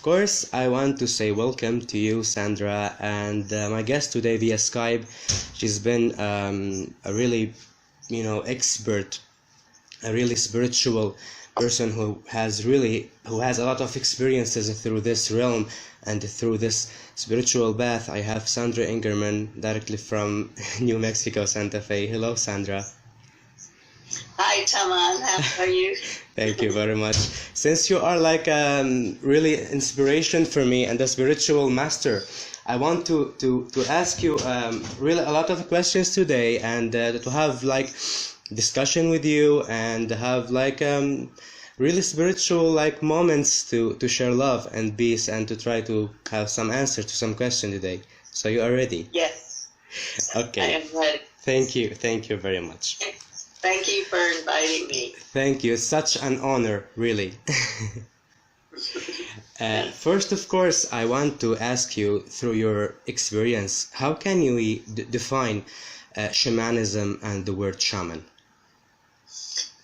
course, I want to say welcome to you, Sandra, and my guest today via Skype. She's been a really, expert, a really spiritual person who has a lot of experiences through this realm and through this spiritual path. I have Sandra Ingerman directly from New Mexico, Santa Fe. Hello, Sandra. Hi, Tammam. How are you? Thank you very much. Since you are like really inspiration for me and a spiritual master, I want to ask you really a lot of questions today, and to have like discussion with you and have like really spiritual like moments to share love and peace and to try to have some answer to some question today. So you are ready? Yes. Okay. I am ready. Thank you very much. Thank you for inviting me. Thank you. It's such an honor, really. First, of course, I want to ask you, through your experience, how can you define shamanism and the word shaman?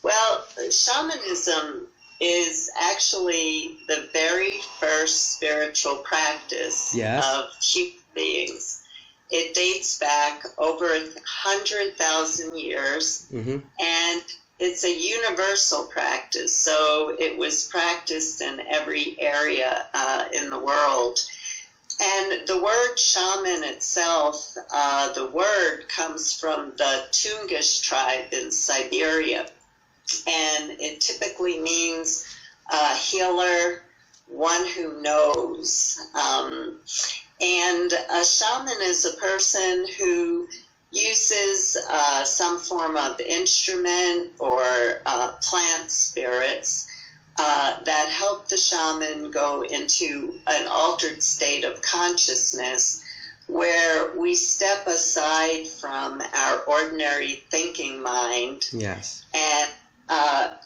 Well, shamanism is actually the very first spiritual practice of human beings. It dates back over 100,000 years, and it's a universal practice. So it was practiced in every area in the world. And the word shaman itself, the word comes from the Tungush tribe in Siberia. And it typically means healer, one who knows. And a shaman is a person who uses some form of instrument or plant spirits that help the shaman go into an altered state of consciousness where we step aside from our ordinary thinking mind and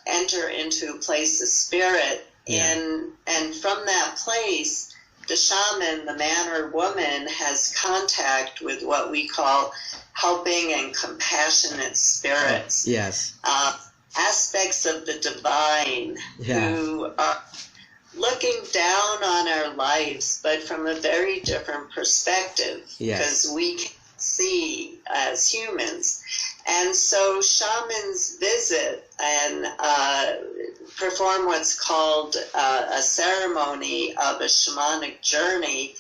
enter into a place of spirit. And from that place, the shaman, the man or woman, has contact with what we call helping and compassionate spirits. Aspects of the divine who are looking down on our lives, but from a very different perspective, because we can see as humans. And so shamans visit and perform what's called a ceremony of a shamanic journey,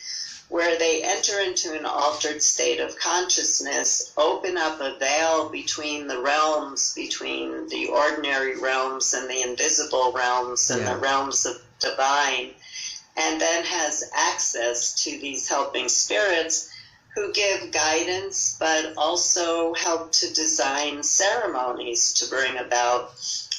where they enter into an altered state of consciousness, open up a veil between the realms, between the ordinary realms and the invisible realms and the realms of divine, and then has access to these helping spirits who give guidance, but also help to design ceremonies to bring about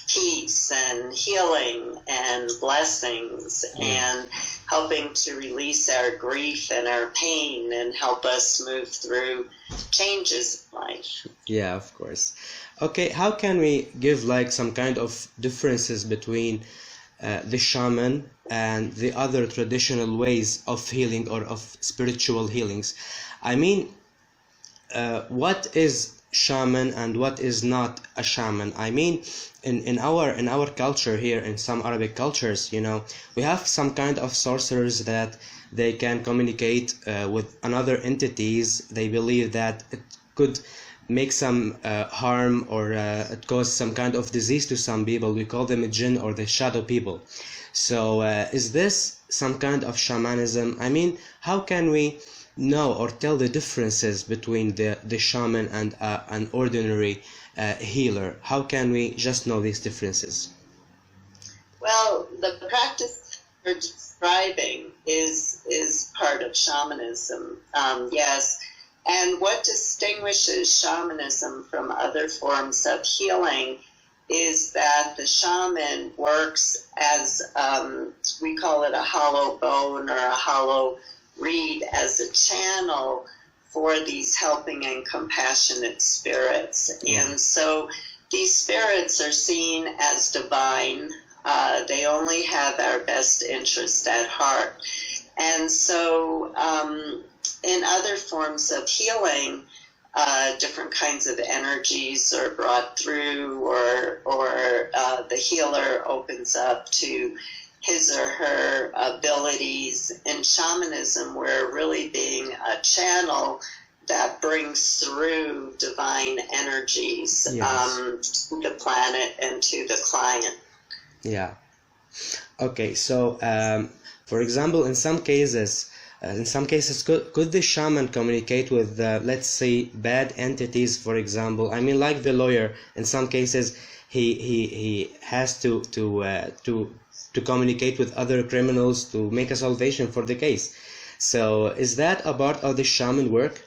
peace and healing and blessings and helping to release our grief and our pain and help us move through changes in life. Yeah, of course. Okay, how can we give like some kind of differences between the shaman and the other traditional ways of healing or of spiritual healings? I mean, what is shaman and what is not a shaman? I mean, in our culture here, in some Arabic cultures, we have some kind of sorcerers that they can communicate with another entities. They believe that it could make some harm or it cause some kind of disease to some people. We call them a jinn or the shadow people. So is this some kind of shamanism? I mean, how can we know or tell the differences between the shaman and an ordinary healer? How can we just know these differences? Well, the practice you're describing is part of shamanism, yes. And what distinguishes shamanism from other forms of healing is that the shaman works as, we call it a hollow bone or a hollow reed, as a channel for these helping and compassionate spirits. And so these spirits are seen as divine. They only have our best interest at heart. And so in other forms of healing, different kinds of energies are brought through, or the healer opens up to his or her abilities. In shamanism, we're really being a channel that brings through divine energies to the planet and to the client. Yeah. Okay, so for example, in some cases, could the shaman communicate with, let's say, bad entities? For example, I mean, like the lawyer, in some cases, he has to communicate with other criminals to make a salvation for the case. So, is that a part of the shaman work?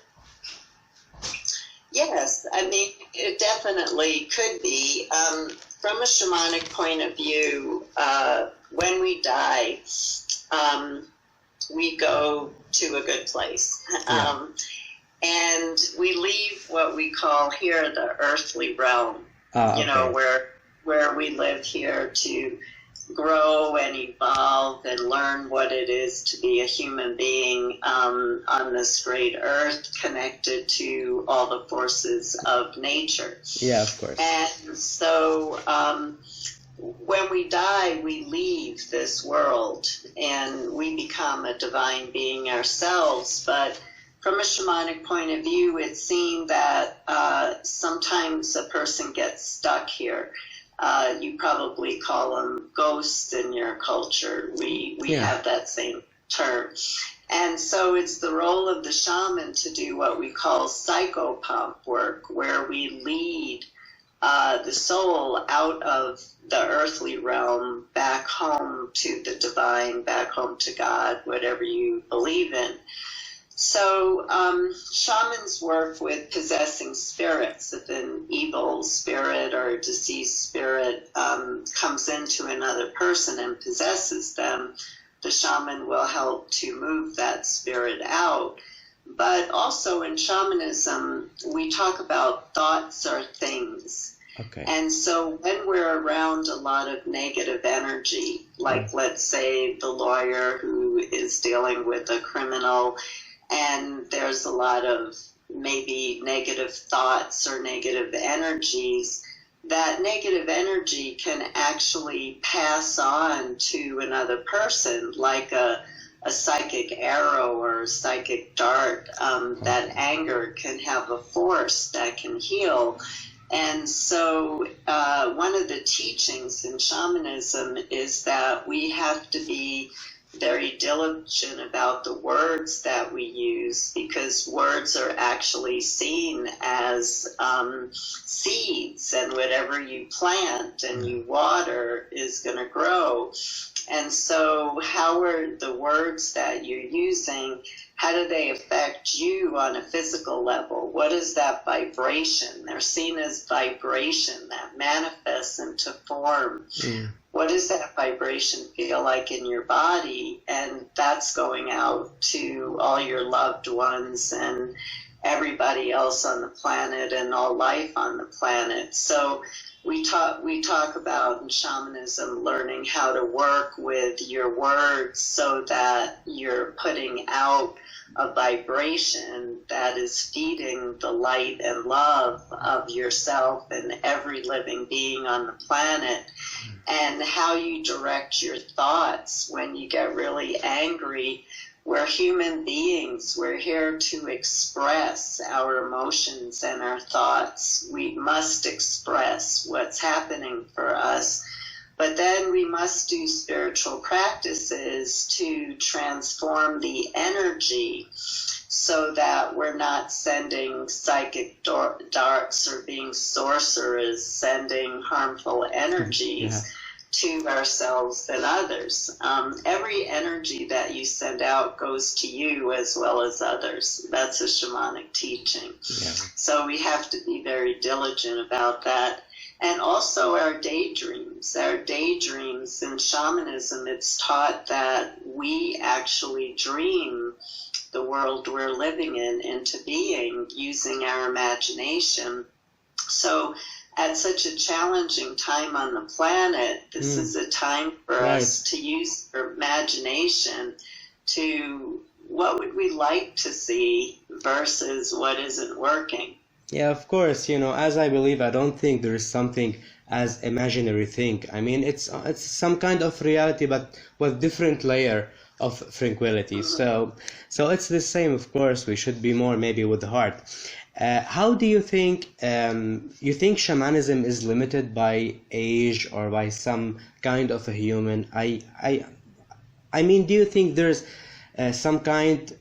Yes, I mean, it definitely could be. From a shamanic point of view, when we die, we go to a good place. And we leave what we call here the earthly realm, you know, where we live here to grow and evolve and learn what it is to be a human being on this great earth, connected to all the forces of nature. Yeah, of course. And so when we die, we leave this world and we become a divine being ourselves. But from a shamanic point of view, it's seen that sometimes a person gets stuck here. You probably call them ghosts in your culture. We have that same term. And so it's the role of the shaman to do what we call psychopomp work, where we lead the soul out of the earthly realm back home to the divine, back home to God, whatever you believe in. So shamans work with possessing spirits. If an evil spirit or a deceased spirit comes into another person and possesses them, the shaman will help to move that spirit out. But also in shamanism, we talk about thoughts or things. Okay. And so when we're around a lot of negative energy, like let's say the lawyer who is dealing with a criminal, and there's a lot of maybe negative thoughts or negative energies, that negative energy can actually pass on to another person, like a psychic arrow or a psychic dart. That anger can have a force that can heal. And so one of the teachings in shamanism is that we have to be very diligent about the words that we use, because words are actually seen as seeds, and whatever you plant and you water is going to grow. And so how are the words that you're using, how do they affect you on a physical level? What is that vibration? They're seen as vibration that manifests into form. What does that vibration feel like in your body? And that's going out to all your loved ones and everybody else on the planet and all life on the planet. So we talk about in shamanism learning how to work with your words so that you're putting out a vibration that is feeding the light and love of yourself and every living being on the planet. And how you direct your thoughts when you get really angry. We're human beings. We're here to express our emotions and our thoughts. We must express what's happening for us. But then we must do spiritual practices to transform the energy so that we're not sending psychic darts or being sorcerers, sending harmful energies to ourselves and others. Every energy that you send out goes to you as well as others. That's a shamanic teaching. So we have to be very diligent about that. And also our daydreams. Our daydreams in shamanism, it's taught that we actually dream the world we're living in into being using our imagination. So at such a challenging time on the planet, this is a time for us to use our imagination to what would we like to see versus what isn't working. Yeah, of course, as I believe, I don't think there is something as imaginary thing. I mean, it's some kind of reality, but with different layer of tranquility. So it's the same. Of course, we should be more maybe with the heart. How do you think shamanism is limited by age or by some kind of a human? I mean, do you think there's some kind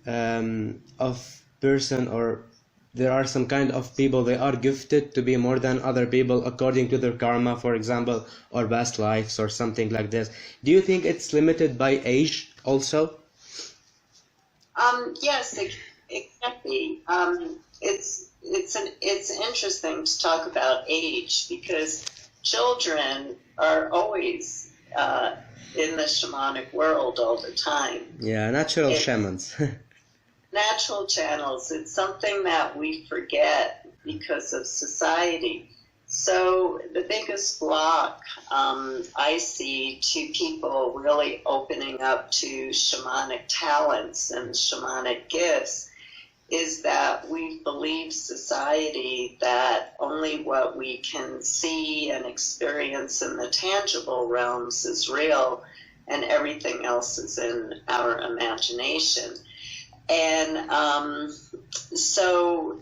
of person, or there are some kind of people they are gifted to be more than other people according to their karma, for example, or past lives or something like this? Do you think it's limited by age also? Yes, it can be. It's interesting to talk about age, because children are always in the shamanic world all the time. Yeah, natural shamans. Natural channels. It's something that we forget because of society. So the biggest block I see to people really opening up to shamanic talents and shamanic gifts is that we believe society that only what we can see and experience in the tangible realms is real, and everything else is in our imagination. And so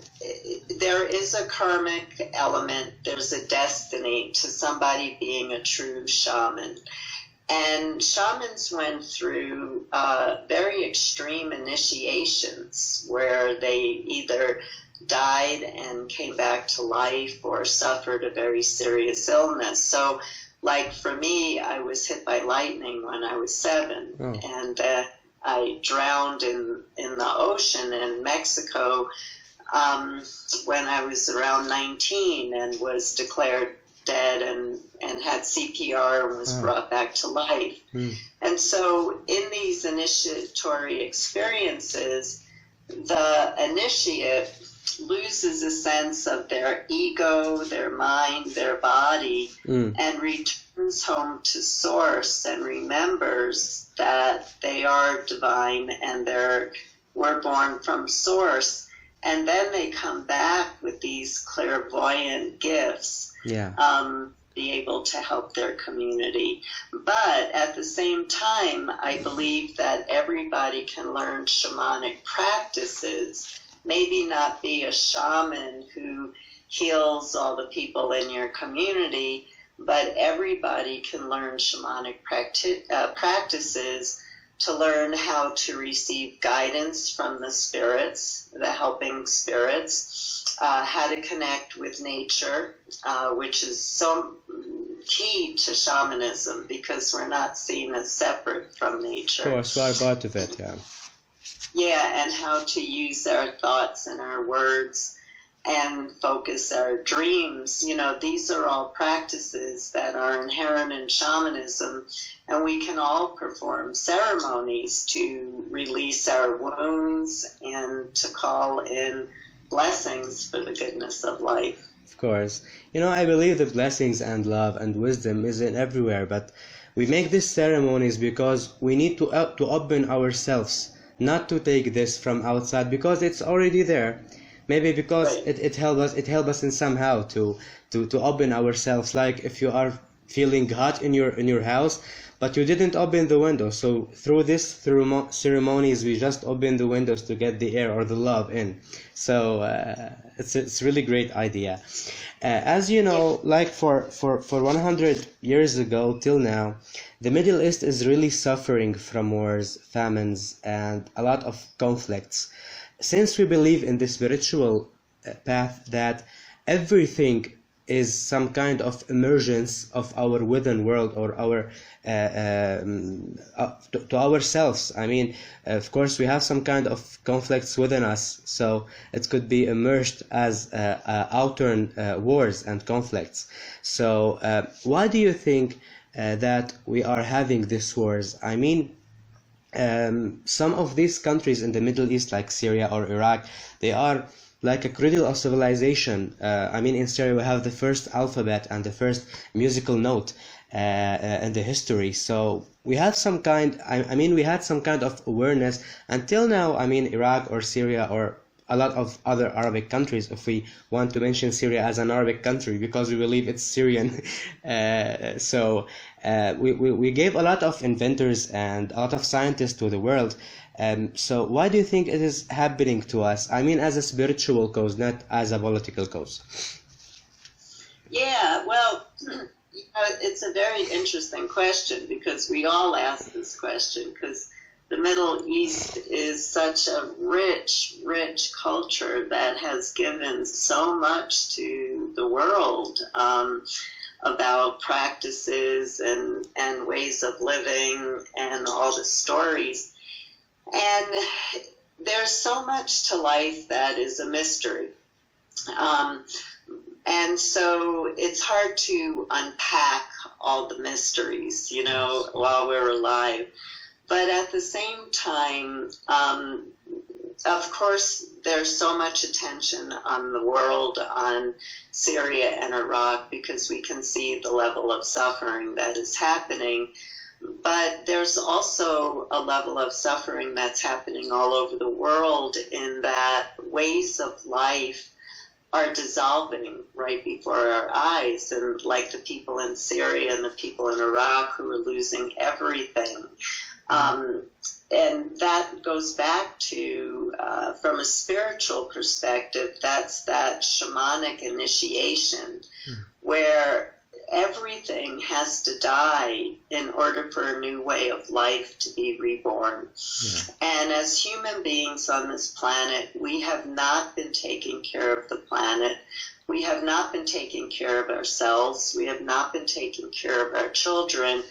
there is a karmic element, there's a destiny to somebody being a true shaman. And shamans went through very extreme initiations where they either died and came back to life or suffered a very serious illness. So, like for me, I was hit by lightning when I was 7, and I drowned in the ocean in Mexico when I was around 19 and was declared dead and had CPR and was brought back to life. And so in these initiatory experiences, the initiate loses a sense of their ego, their mind, their body, and returns home to source and remembers that they are divine and we're born from source. And then they come back with these clairvoyant gifts, be able to help their community. But at the same time, I believe that everybody can learn shamanic practices, maybe not be a shaman who heals all the people in your community, but everybody can learn shamanic practices to learn how to receive guidance from the spirits, the helping spirits, how to connect with nature, which is so key to shamanism because we're not seen as separate from nature. Of course, we are part of it, yeah. Yeah, and how to use our thoughts and our words and focus our dreams. You know, these are all practices that are inherent in shamanism, and we can all perform ceremonies to release our wounds and to call in blessings for the goodness of life. Of course. You know, I believe the blessings and love and wisdom is in everywhere, but we make these ceremonies because we need to open ourselves, not to take this from outside because it's already there. Maybe because it helps us in somehow to open ourselves. Like if you are feeling hot in your house, but you didn't open the window. So through ceremonies, we just open the windows to get the air or the love in. So it's really great idea. As you know, like for 100 years ago till now, the Middle East is really suffering from wars, famines, and a lot of conflicts. Since we believe in the spiritual path that everything is some kind of emergence of our within world or our to ourselves. I mean, of course, we have some kind of conflicts within us, so it could be emerged as outer wars and conflicts. So why do you think that we are having these wars? I mean, some of these countries in the Middle East, like Syria or Iraq, they are like a cradle of civilization. I mean, in Syria we have the first alphabet and the first musical note in the history. So we have some kind. I mean, we had some kind of awareness until now. I mean, Iraq or Syria or a lot of other Arabic countries, if we want to mention Syria as an Arabic country, because we believe it's Syrian. We gave a lot of inventors and a lot of scientists to the world. So why do you think it is happening to us? I mean, as a spiritual cause, not as a political cause. Yeah, well, it's a very interesting question, because we all ask this question, because the Middle East is such a rich, rich culture that has given so much to the world about practices and ways of living and all the stories. And there's so much to life that is a mystery. And so it's hard to unpack all the mysteries, you know, while we're alive. But at the same time, of course, there's so much attention on the world, on Syria and Iraq, because we can see the level of suffering that is happening. But there's also a level of suffering that's happening all over the world, in that ways of life are dissolving right before our eyes, and like the people in Syria and the people in Iraq who are losing everything. And that goes back to, from a spiritual perspective, that's that shamanic initiation, where everything has to die in order for a new way of life to be reborn. Yeah. And as human beings on this planet, we have not been taking care of the planet. We have not been taking care of ourselves. We have not been taking care of our children.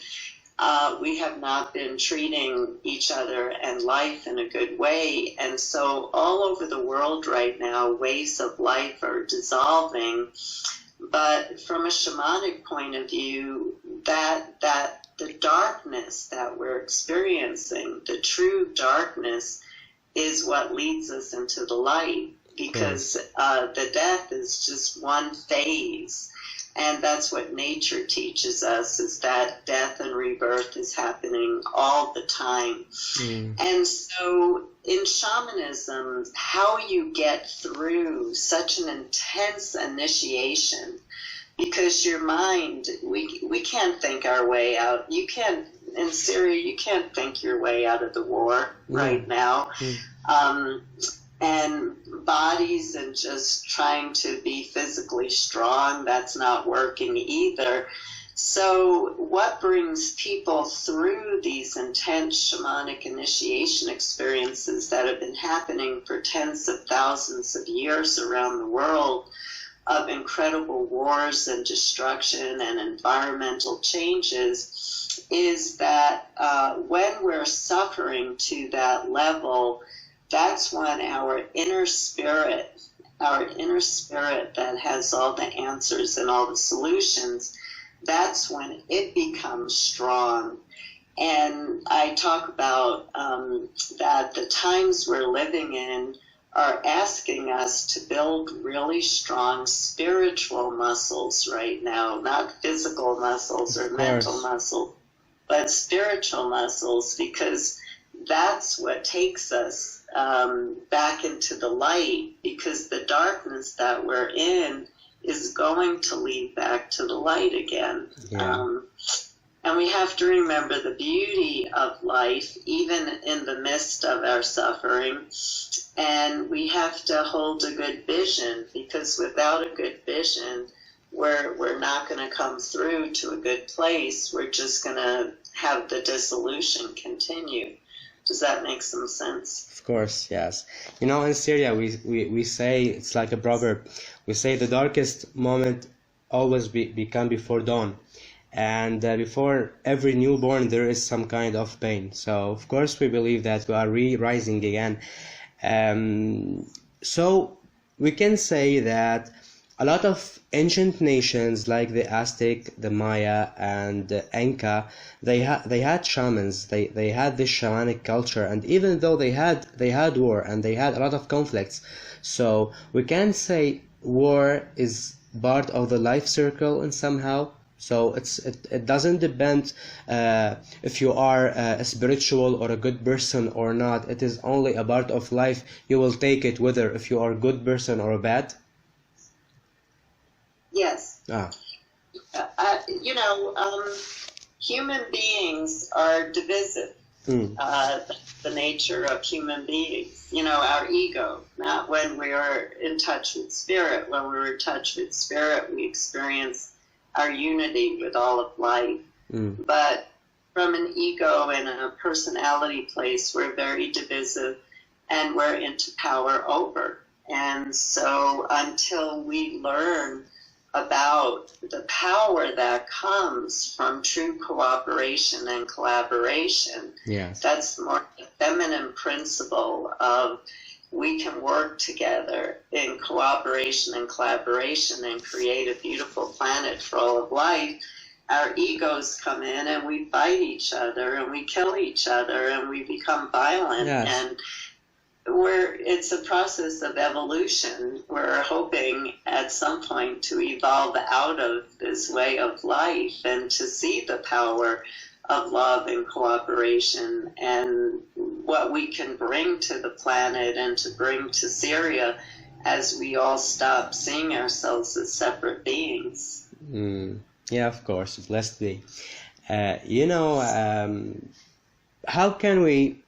We have not been treating each other and life in a good way. And so all over the world right now, ways of life are dissolving. But from a shamanic point of view, that the darkness that we're experiencing, the true darkness, is what leads us into the light, because the death is just one phase. And that's what nature teaches us, is that death and rebirth is happening all the time. And so in shamanism, how you get through such an intense initiation, because your mind, we can't think our way out. You can't, in Syria, you can't think your way out of the war right now. And bodies and just trying to be physically strong, that's not working either. So what brings people through these intense shamanic initiation experiences that have been happening for tens of thousands of years around the world, of incredible wars and destruction and environmental changes, is that when we're suffering to that level, that's when our inner spirit that has all the answers and all the solutions, that's when it becomes strong. And I talk about that the times we're living in are asking us to build really strong spiritual muscles right now, not physical muscles or mental muscles, but spiritual muscles, because that's what takes us back into the light, because the darkness that we're in is going to lead back to the light again. And we have to remember the beauty of life, even in the midst of our suffering. And we have to hold a good vision, because without a good vision, we're not going to come through to a good place. We're just going to have the dissolution continue. Does that make some sense? Of course, yes. You know, in Syria, we say, it's like a proverb, we say the darkest moment always become before dawn. And before every newborn, there is some kind of pain. So, of course, we believe that we are rising again. So, we can say that a lot of ancient nations like the Aztec, the Maya, and the Inca, they had shamans. They had this shamanic culture, and even though they had war and they had a lot of conflicts, so we can say war is part of the life circle, and somehow So it doesn't depend if you are a spiritual or a good person or not. It is only a part of life. You will take it whether if you are a good person or a bad. Yes. Human beings are divisive. The nature of human beings. Our ego. Not when we are in touch with spirit. When we're in touch with spirit, we experience our unity with all of life. But from an ego and a personality place, we're very divisive and we're into power over. And so until we learn about the power that comes from true cooperation and collaboration, that's more the feminine principle of we can work together in cooperation and collaboration and create a beautiful planet for all of life. Our egos come in and we fight each other and we kill each other and we become violent. And it's a process of evolution. We're hoping at some point to evolve out of this way of life and to see the power of love and cooperation and what we can bring to the planet and to bring to Syria as we all stop seeing ourselves as separate beings. Yeah, of course, blessed be. How can we,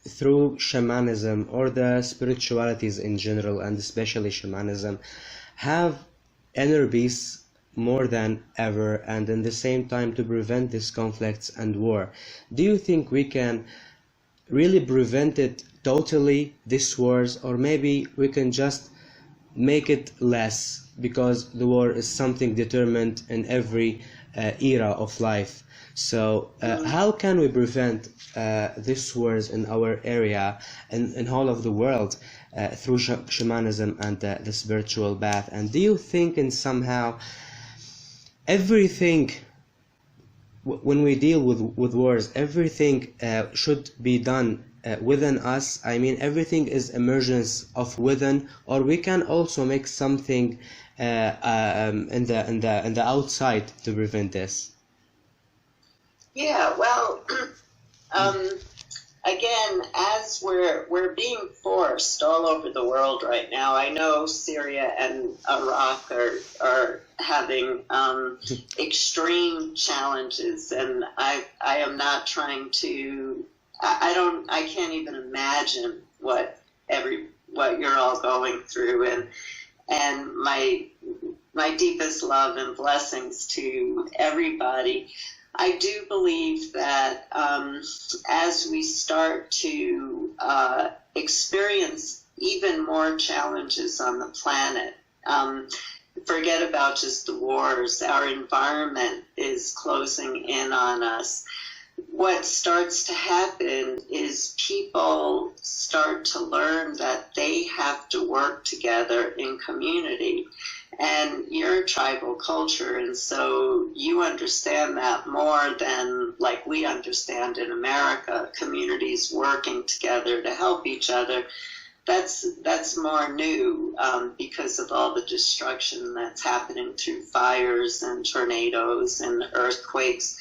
through shamanism or the spiritualities in general and especially shamanism, have inner peace more than ever and in the same time to prevent these conflicts and war? Do you think we can really prevent it totally, these wars, or maybe we can just make it less because the war is something determined in every era of life? So how can we prevent these wars in our area and in all of the world through shamanism and the spiritual path? And do you think in somehow everything, when we deal with wars, everything should be done within us? I mean, everything is emergence of within, or we can also make something in the outside to prevent this? Yeah, well, again, as we're being forced all over the world right now. I know Syria and Iraq are having extreme challenges, and I am not trying to. I can't even imagine what you're all going through, and my deepest love and blessings to everybody. I do believe that as we start to experience even more challenges on the planet, forget about just the wars, our environment is closing in on us. What starts to happen is people start to learn that they have to work together in community. And you're a tribal culture, and so you understand that more than like we understand in America, communities working together to help each other. That's more new because of all the destruction that's happening through fires and tornadoes and earthquakes.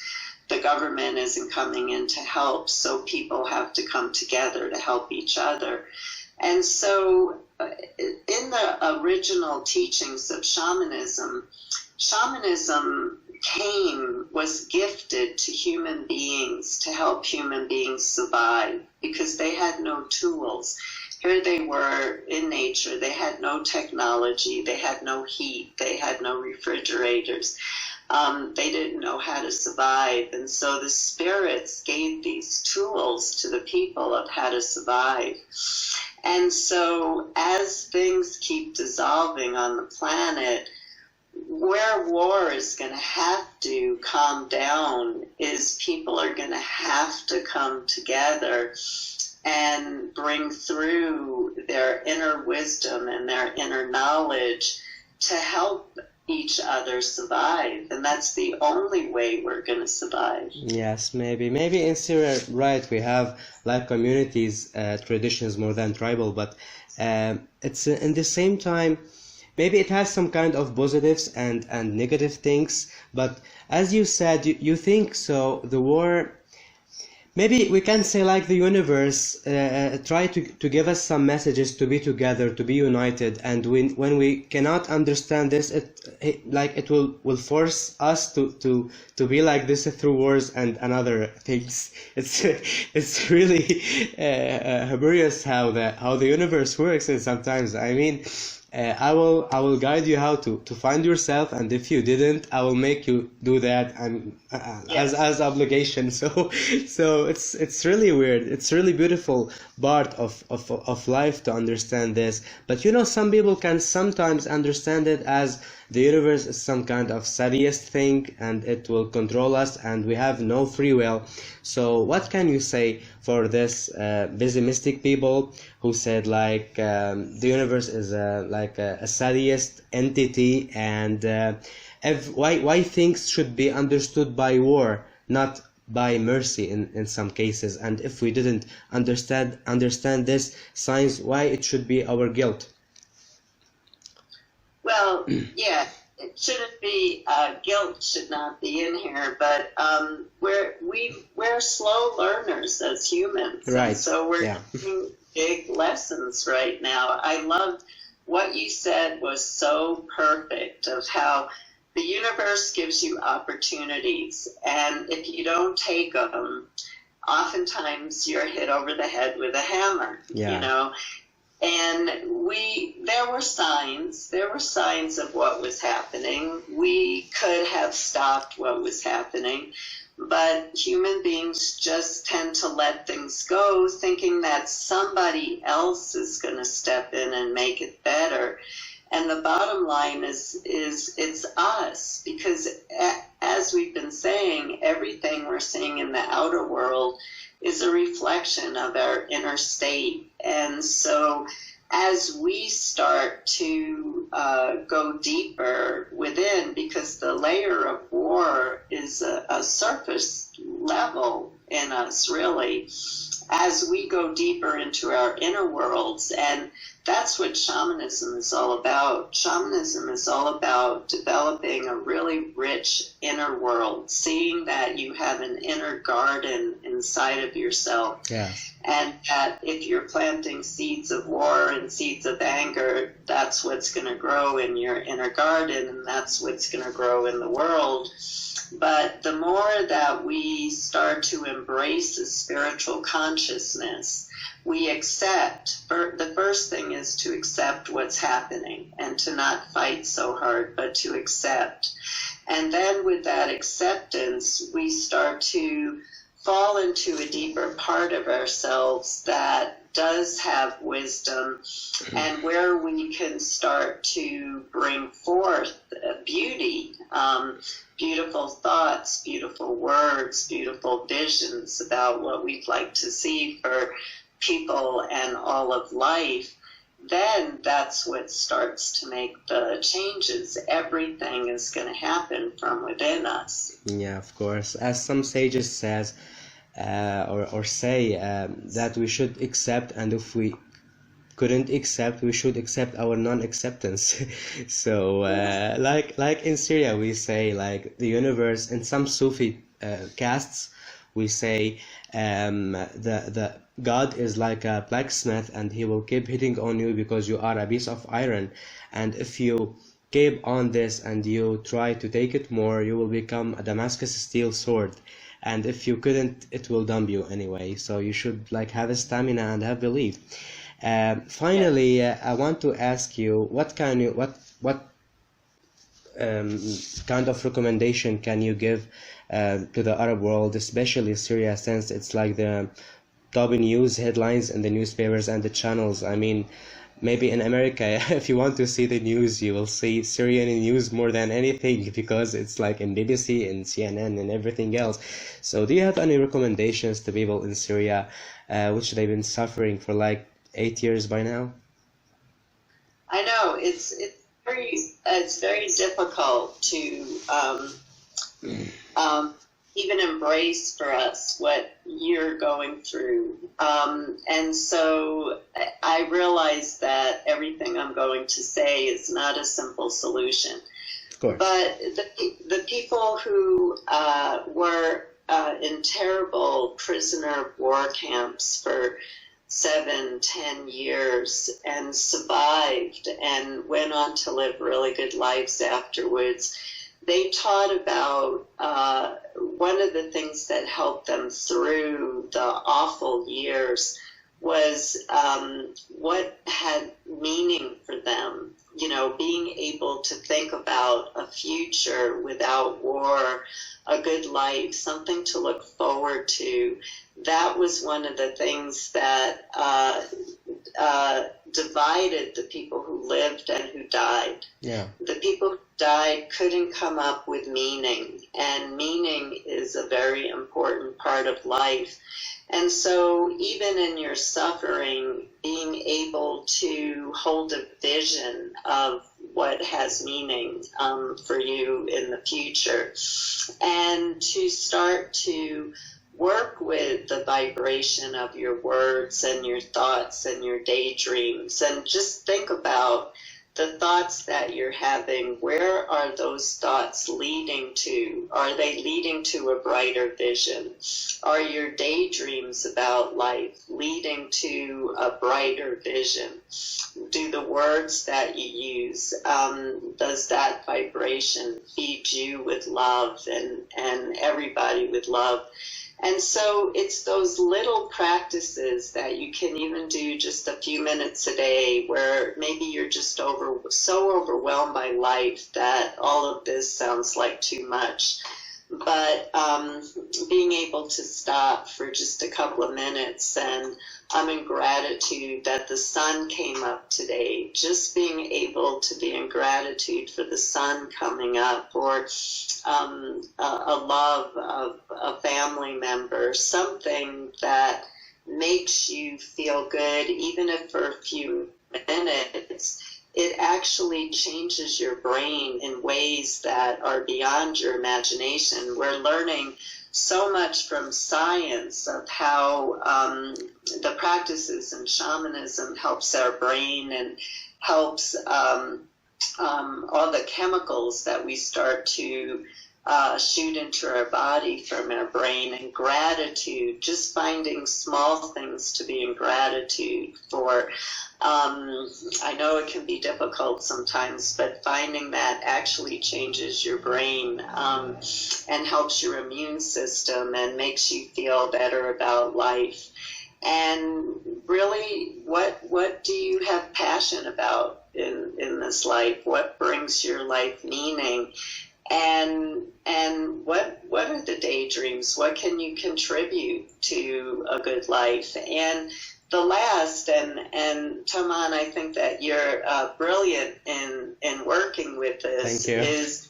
The government isn't coming in to help, so people have to come together to help each other. And so in the original teachings of shamanism was gifted to human beings to help human beings survive because they had no tools. Here they were in nature. They had no technology. They had no heat. They had no refrigerators. They didn't know how to survive. And so the spirits gave these tools to the people of how to survive. And so as things keep dissolving on the planet, where war is going to have to calm down is people are going to have to come together and bring through their inner wisdom and their inner knowledge to help each other survive. And that's the only way we're going to survive. Yes, maybe in Syria, right, we have like communities, traditions more than tribal, but it's in the same time, maybe it has some kind of positives and negative things, but as you said, you think so the war, maybe we can say like the universe try to give us some messages to be together, to be united, and when we cannot understand this, it will force us to be like this through wars and other things. It's really hilarious how the universe works, and sometimes I mean. I will guide you how to find yourself, and if you didn't, I will make you do that, and as obligation. So it's really weird. It's really beautiful part of life to understand this. But you know, some people can sometimes understand it as the universe is some kind of sadist thing, and it will control us, and we have no free will. So what can you say for this pessimistic people who said like the universe is like a sadist entity, and why things should be understood by war, not by mercy in some cases, and if we didn't understand this signs, why it should be our guilt? Well, yeah, it shouldn't be, guilt should not be in here, but we're slow learners as humans. Right. So we're getting big lessons right now. I loved what you said was so perfect of how the universe gives you opportunities, and if you don't take them, oftentimes you're hit over the head with a hammer, you know. And there were signs of what was happening. We could have stopped what was happening, but human beings just tend to let things go, thinking that somebody else is going to step in and make it better. And the bottom line is it's us, because as we've been saying, everything we're seeing in the outer world is a reflection of our inner state. And so as we start to go deeper within, because the layer of war is a surface level in us, really, as we go deeper into our inner worlds, and that's what shamanism is all about. Shamanism is all about developing a really rich inner world, seeing that you have an inner garden inside of yourself. Yeah. And that if you're planting seeds of war and seeds of anger, that's what's going to grow in your inner garden, and that's what's going to grow in the world. But the more that we start to embrace a spiritual consciousness, we accept. The first thing is to accept what's happening and to not fight so hard, but to accept. And then with that acceptance, we start to fall into a deeper part of ourselves that does have wisdom, and where we can start to bring forth beauty, beautiful thoughts, beautiful words, beautiful visions about what we'd like to see for people and all of life. Then that's what starts to make the changes. Everything is going to happen from within us. Yeah, of course. As some sages says, or say that we should accept, and if we couldn't accept, we should accept our non-acceptance. So like in Syria, we say like the universe, in some Sufi castes, we say the God is like a blacksmith, and he will keep hitting on you because you are a piece of iron, and if you keep on this and you try to take it more, you will become a Damascus steel sword, and if you couldn't, it will dump you anyway. So you should like have a stamina and have belief. Finally, I want to ask you, what kind of recommendation can you give to the Arab world, especially Syria, since it's like the top news headlines in the newspapers and the channels? I mean, maybe in America, if you want to see the news, you will see Syrian news more than anything, because it's like in BBC and CNN and everything else. So do you have any recommendations to people in Syria, which they've been suffering for like 8 years by now? I know it's very difficult to even embrace for us what you're going through. And so I realize that everything I'm going to say is not a simple solution. Of course. But the people who were in terrible prisoner of war camps for 7-10 years and survived and went on to live really good lives afterwards, they taught about one of the things that helped them through the awful years was what had meaning for them. You know, being able to think about a future without war, a good life, something to look forward to. That was one of the things that divided the people who lived and who died. Yeah. The people who died couldn't come up with meaning, and meaning is a very important part of life. And so even in your suffering, being able to hold a vision of what has meaning for you in the future, and to start to work with the vibration of your words and your thoughts and your daydreams, and just think about the thoughts that you're having. Where are those thoughts leading to? Are they leading to a brighter vision? Are your daydreams about life leading to a brighter vision? Do the words that you use, does that vibration feed you with love and everybody with love? And so it's those little practices that you can even do just a few minutes a day, where maybe you're just so overwhelmed by life that all of this sounds like too much. But being able to stop for just a couple of minutes, and I'm in gratitude that the sun came up today. Just being able to be in gratitude for the sun coming up, or a love of a family member, something that makes you feel good, even if for a few minutes. It actually changes your brain in ways that are beyond your imagination. We're learning so much from science of how the practices in shamanism helps our brain and helps all the chemicals that we start to shoot into our body from our brain. And gratitude, just finding small things to be in gratitude for. I know it can be difficult sometimes, but finding that actually changes your brain and helps your immune system and makes you feel better about life. And really, what do you have passion about in this life? What brings your life meaning? And what are the daydreams? What can you contribute to a good life? And the last, and Tammam, I think that you're brilliant in working with this, is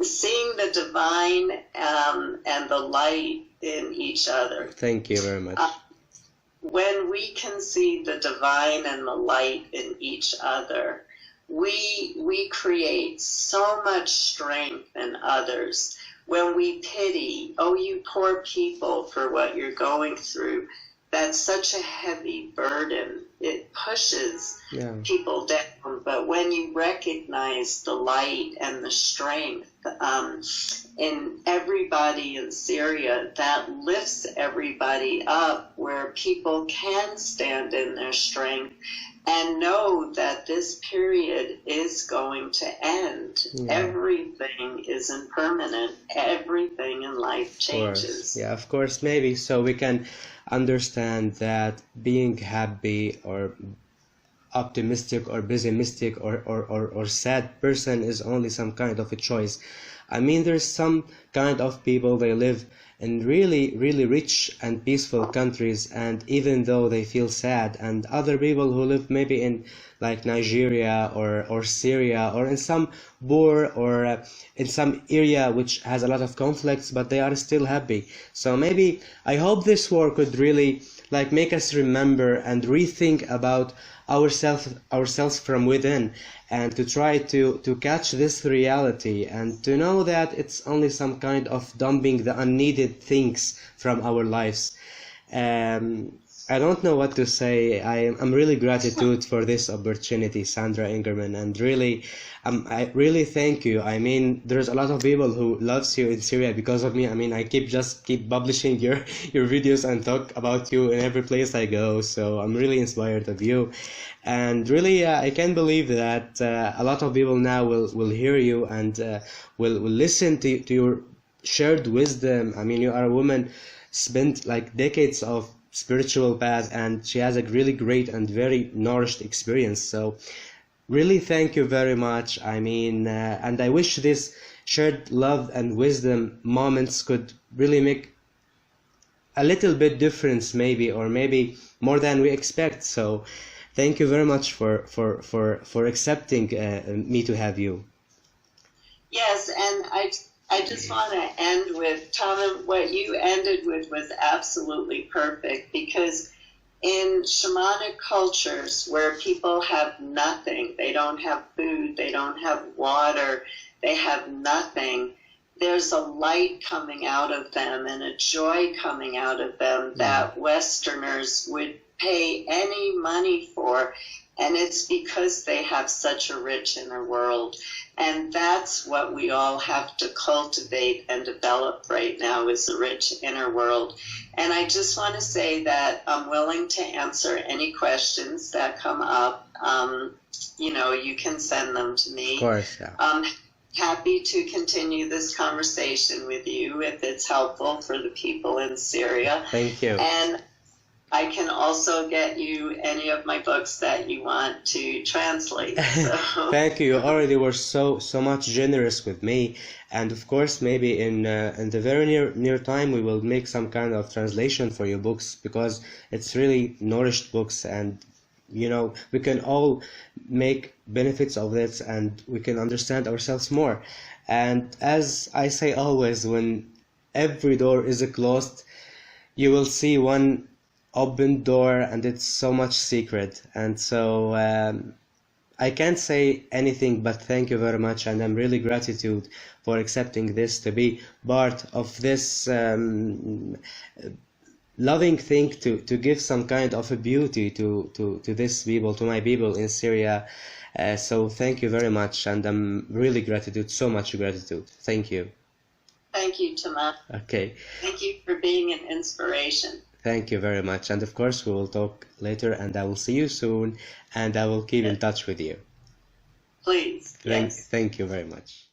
seeing the divine and the light in each other. Thank you very much. When we can see the divine and the light in each other, we create so much strength in others. When we pity, oh, you poor people, for what you're going through, that's such a heavy burden. It pushes people down. But when you recognize the light and the strength in everybody in Syria, that lifts everybody up, where people can stand in their strength and know that this period is going to end. Everything isn't permanent. Everything in life changes. Yeah, of course, maybe so we can understand that being happy or optimistic or pessimistic or sad person is only some kind of a choice. I mean, there's some kind of people, they live in really rich and peaceful countries, and even though they feel sad, and other people who live maybe in like Nigeria or Syria, or in some war or in some area which has a lot of conflicts, but they are still happy. So maybe I hope this war could really like make us remember and rethink about ourselves from within, and to try to catch this reality, and to know that it's only some kind of dumping the unneeded things from our lives. I don't know what to say. I'm really gratitude for this opportunity, Sandra Ingerman, and really, I really thank you. I mean, there's a lot of people who loves you in Syria because of me. I mean, I keep publishing your videos and talk about you in every place I go. So I'm really inspired of you, and really, I can't believe that a lot of people now will hear you and will listen to your shared wisdom. I mean, you are a woman spent like decades of spiritual path, and she has a really great and very nourished experience. So really thank you very much. I mean, and I wish this shared love and wisdom moments could really make a little bit difference, maybe, or maybe more than we expect. So thank you very much for accepting me to have you. Yes, and I just want to end with, Tammam, what you ended with was absolutely perfect, because in shamanic cultures where people have nothing, they don't have food, they don't have water, they have nothing, there's a light coming out of them and a joy coming out of them that Westerners would pay any money for. And it's because they have such a rich inner world. And that's what we all have to cultivate and develop right now, is a rich inner world. And I just want to say that I'm willing to answer any questions that come up. You know, you can send them to me. Of course, yeah. I'm happy to continue this conversation with you if it's helpful for the people in Syria. Thank you. And I can also get you any of my books that you want to translate. So. Thank you. You already were so much generous with me, and of course, maybe in the very near time, we will make some kind of translation for your books, because it's really nourished books, and you know, we can all make benefits of this, and we can understand ourselves more. And as I say always, when every door is closed, you will see one open door, and it's so much secret. And so I can't say anything but thank you very much, and I'm really gratitude for accepting this to be part of this loving thing, to give some kind of a beauty to this people, to my people in Syria. So thank you very much, and I'm really gratitude, so much gratitude. Thank you. Thank you, Tammam. Okay. Thank you for being an inspiration. Thank you very much. And of course, we will talk later, and I will see you soon, and I will keep in touch with you. Please. Yes. Thank you very much.